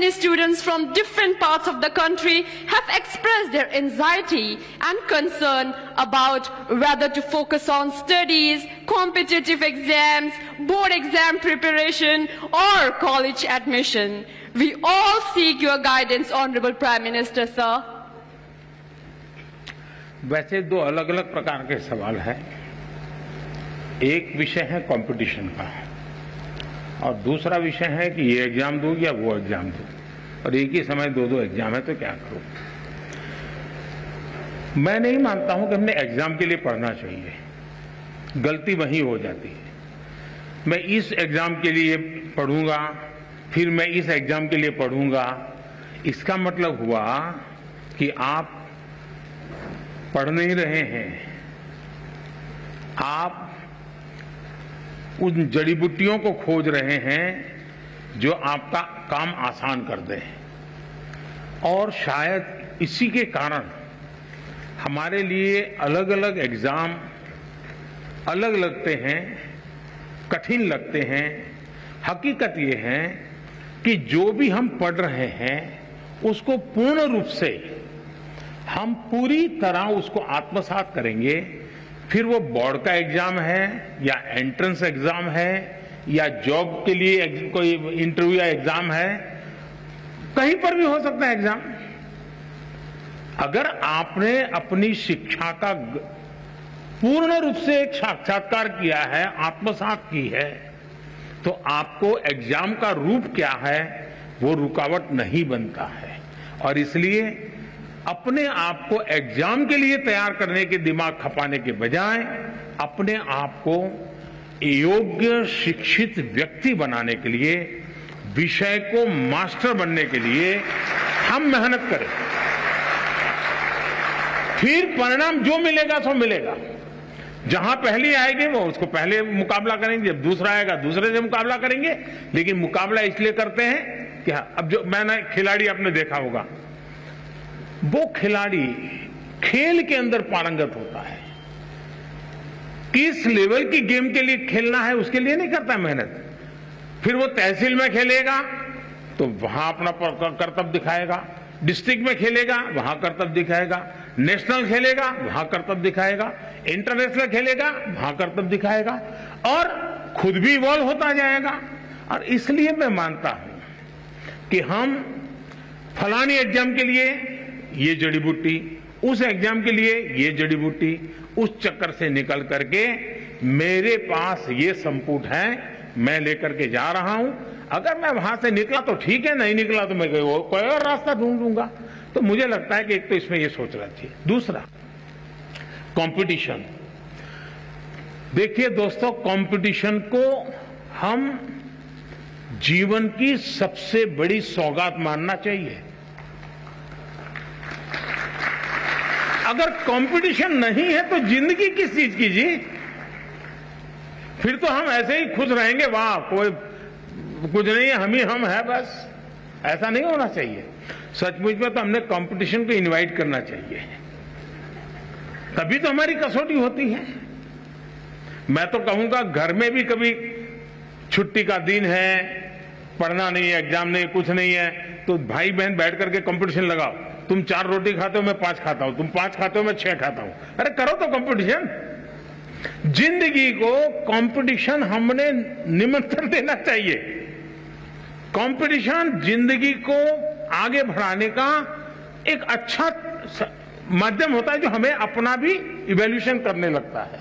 many students from different parts of the country have expressed their anxiety and concern about whether to focus on studies, competitive exams, board exam preparation, or college admission. We all seek your guidance, Honorable Prime Minister, sir. वैसे दो अलग अलग प्रकार के सवाल हैं। एक विषय है कंपटीशन का और दूसरा विषय है कि ये एग्जाम दूं या वो एग्जाम दूं, और एक ही समय दो एग्जाम है तो क्या करूं। मैं नहीं मानता हूं कि हमने एग्जाम के लिए पढ़ना चाहिए, गलती वहीं हो जाती है। मैं इस एग्जाम के लिए पढ़ूंगा, फिर मैं इस एग्जाम के लिए पढ़ूंगा, इसका मतलब हुआ कि आप पढ़ नहीं रहे हैं, आप उन जड़ी बूटियों को खोज रहे हैं जो आपका काम आसान कर दें। और शायद इसी के कारण हमारे लिए अलग अलग एग्जाम अलग लगते हैं, कठिन लगते हैं। हकीकत ये है कि जो भी हम पढ़ रहे हैं उसको पूर्ण रूप से हम पूरी तरह उसको आत्मसात करेंगे, फिर वो बोर्ड का एग्जाम है या एंट्रेंस एग्जाम है या जॉब के लिए कोई इंटरव्यू या एग्जाम है, कहीं पर भी हो सकता है एग्जाम। अगर आपने अपनी शिक्षा का पूर्ण रूप से एक साक्षात्कार किया है, आत्मसात की है, तो आपको एग्जाम का रूप क्या है वो रुकावट नहीं बनता है। और इसलिए अपने आप को एग्जाम के लिए तैयार करने के दिमाग खपाने के बजाय अपने आप को योग्य शिक्षित व्यक्ति बनाने के लिए, विषय को मास्टर बनने के लिए हम मेहनत करें। फिर परिणाम जो मिलेगा सो मिलेगा। जहां पहली आएगी वो उसको पहले मुकाबला करेंगे, जब दूसरा आएगा दूसरे से मुकाबला करेंगे। लेकिन मुकाबला इसलिए करते हैं कि अब जो मैंने खिलाड़ी आपने देखा होगा, वो खिलाड़ी खेल के अंदर पारंगत होता है, किस लेवल की गेम के लिए खेलना है उसके लिए नहीं करता मेहनत। फिर वो तहसील में खेलेगा तो वहां अपना कर्तव्य दिखाएगा, डिस्ट्रिक्ट में खेलेगा वहां कर्तव्य दिखाएगा, नेशनल खेलेगा वहां कर्तव्य दिखाएगा, इंटरनेशनल खेलेगा वहां कर्तव्य दिखाएगा, और खुद भी इवॉल्व होता जाएगा। और इसलिए मैं मानता हूं कि हम फलानी एग्जाम के लिए ये जड़ी बूटी, उस एग्जाम के लिए ये जड़ी बूटी, उस चक्कर से निकल करके मेरे पास ये संपुट है, मैं लेकर के जा रहा हूं। अगर मैं वहां से निकला तो ठीक है, नहीं निकला तो मैं कोई और रास्ता ढूंढ लूंगा। तो मुझे लगता है कि एक तो इसमें ये सोचना चाहिए। दूसरा, कंपटीशन। देखिए दोस्तों, कंपटीशन को हम जीवन की सबसे बड़ी सौगात मानना चाहिए। अगर कंपटीशन नहीं है तो जिंदगी किस चीज की जी? फिर तो हम ऐसे ही खुश रहेंगे, वाह कोई कुछ नहीं है, हम ही हम है बस। ऐसा नहीं होना चाहिए। सचमुच में तो हमने कंपटीशन को इनवाइट करना चाहिए, तभी तो हमारी कसौटी होती है। मैं तो कहूंगा घर में भी कभी छुट्टी का दिन है, पढ़ना नहीं है, एग्जाम नहीं, कुछ नहीं है, तो भाई बहन बैठ करके कंपटीशन लगाओ। तुम 4 रोटी खाते हो मैं 5 खाता हूं, तुम 5 खाते हो मैं 6 खाता हूं। अरे करो तो कंपटीशन। जिंदगी को कंपटीशन हमने निमंत्रण देना चाहिए। कंपटीशन जिंदगी को आगे बढ़ाने का एक अच्छा माध्यम होता है जो हमें अपना भी इवैल्यूएशन करने लगता है।